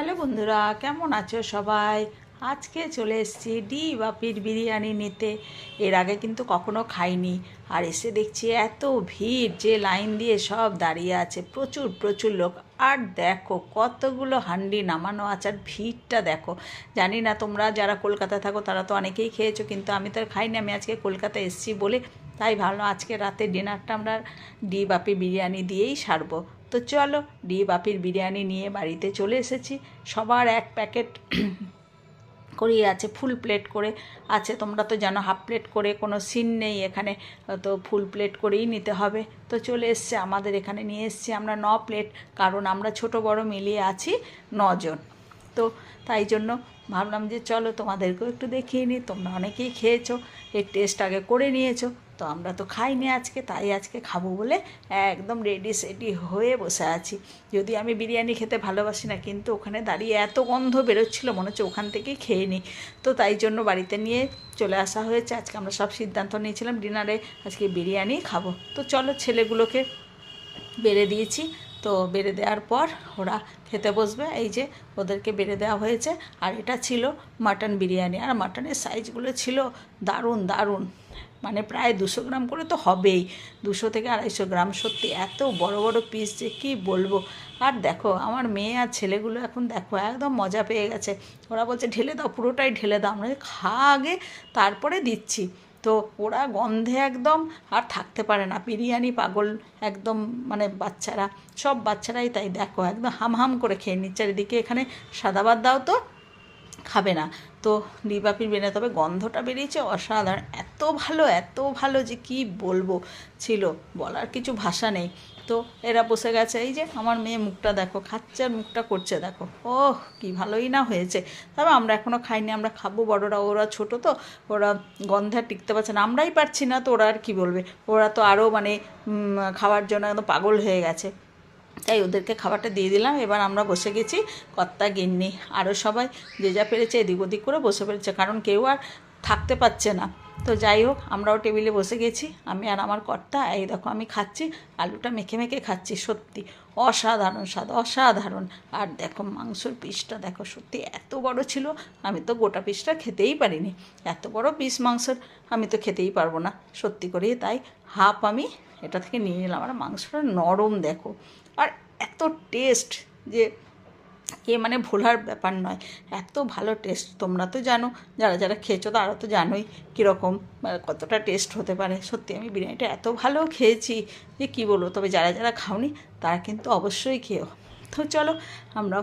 Hello বন্ধুরা, কেমন আছো সবাই? আজকে চলে এসেছি ডি বাপির বিরিয়ানি নিতে। এর আগে কিন্তু কখনো খাইনি। আর এসে দেখছি এত ভিড় যে লাইন দিয়ে সব দাঁড়িয়ে আছে, প্রচুর প্রচুর লোক। আর দেখো কতগুলো হান্ডি নামানো আছে, আর ভিড়টা দেখো। জানি না তোমরা যারা কলকাতায় থাকো তারা তো অনেকেই খেয়েছো, কিন্তু আমি তো আর খাইনি। আমি আজকে কলকাতায় এসেছি বলে তাই ভাবলাম আজকে রাতে ডিনারটা আমরা ডি বাপি বিরিয়ানি দিয়েই সারবো। তো চলো, ডি বাপির বিরিয়ানি নিয়ে বাড়িতে চলে এসেছি। সবার এক প্যাকেট করেই আছে, ফুল প্লেট করে আছে। তোমরা তো জানো হাফ প্লেট করে কোনো সিন নেই এখানে, তো ফুল প্লেট করেই নিতে হবে। তো চলে এসছে আমাদের এখানে, নিয়ে এসছি আমরা 9 প্লেট, কারণ আমরা ছোট বড় মিলিয়ে আছি 9 জন। তো তাই জন্য ভাবলাম যে চলো তোমাদেরকেও একটু দেখিয়ে নিই। তোমরা অনেকেই খেয়েছো, এর টেস্ট আগে করে নিয়েছো, তো আমরা তো খাইনি আজকে, তাই আজকে খাবো বলে একদম রেডি সেডি হয়ে বসে আছি। যদি আমি বিরিয়ানি খেতে ভালোবাসি না, কিন্তু ওখানে দাঁড়িয়ে এত গন্ধ বেরোচ্ছিলো মনে হচ্ছে ওখান থেকেই খেয়ে নিই। তো তাই জন্য বাড়িতে নিয়ে চলে আসা হয়েছে। আজকে আমরা সব সিদ্ধান্ত নিয়েছিলাম ডিনারে আজকে বিরিয়ানি খাবো। তো চলো, ছেলেগুলোকে বেড়ে দিয়েছি। তো বেড়ে দেওয়ার পর ওরা খেতে বসবে। এই যে ওদেরকে বেড়ে দেওয়া হয়েছে। আর এটা ছিল মাটন বিরিয়ানি, আর মাটনের সাইজগুলো ছিল দারুণ দারুণ, মানে প্রায় 200 গ্রাম করে তো হবেই, 200 থেকে 250 গ্রাম। সত্যি এত বড় বড় পিস যে কী বলবো। আর দেখো আমার মেয়ে আর ছেলেগুলো এখন দেখো একদম মজা পেয়ে গেছে। ওরা বলছে ঢেলে দাও, পুরোটাই ঢেলে দাও। আমরা খা আগে, তারপরে দিচ্ছি। তো ওরা গন্ধে একদম আর থাকতে পারে না, বিরিয়ানি পাগল একদম। মানে বাচ্চারা, সব বাচ্চারাই তাই, দেখো একদম হাম হাম করে খেয়ে নিচ্ছে। এদিকে এখানে সাদা ভাত দাও তো খাবে না। তো ডিবাপির বেনে, তবে গন্ধটা বেরিয়েছে অসাধারণ, এত ভালো যে কি বলবো, ছিল বলার কিছু ভাষা নেই। তো এরা বসে গেছে, এই যে আমার মেয়ে মুখটা দেখো, খাচ্ছে আর মুখটা করছে দেখো, ওহ কি ভালোই না হয়েছে। তবে আমরা এখনও খাইনি, আমরা খাবো। বড়রা, ওরা ছোট তো, ওরা গন্ধে আর টিকতে পারছে না, আমরাই পারছি না, তো ওরা আর কী বলবে। ওরা তো আরও মানে খাওয়ার জন্য একদম পাগল হয়ে গেছে। তাই ওদেরকে খাবারটা দিয়ে দিলাম। এবার আমরা বসে গেছি, কর্তা গিন্নি আরও সবাই যে যা পেরেছে এদিক ওদিক করে বসে পেরেছে, কারণ কেউ আর থাকতে পারছে না। তো যাই হোক, আমরাও টেবিলে বসে গেছি, আমি আর আমার কর্তা। এই দেখো আমি খাচ্ছি, আলুটা মেখে মেখে খাচ্ছি, সত্যি অসাধারণ স্বাদ, অসাধারণ। আর দেখো মাংসর পিসটা দেখো, সত্যি এত বড় ছিল, আমি তো গোটা পিসটা খেতেই পারিনি। এত বড় পিস মাংসর আমি তো খেতেই পারবো না, সত্যি করেই। তাই হাফ আমি এটা থেকে নিয়ে নিলাম। আর মাংসটা নরম দেখো, আর এত টেস্ট যে মানে ভোলার ব্যাপার নয়, এত ভালো টেস্ট। তোমরা তো জানো, যারা যারা খেয়েছো তারা তো জানোই কীরকম কতটা টেস্ট হতে পারে। সত্যি আমি বিরিয়ানিটা এত ভালো খেয়েছি যে কী বলবো। তবে যারা যারা খাওনি তারা কিন্তু অবশ্যই খেও। তো চলো আমরাও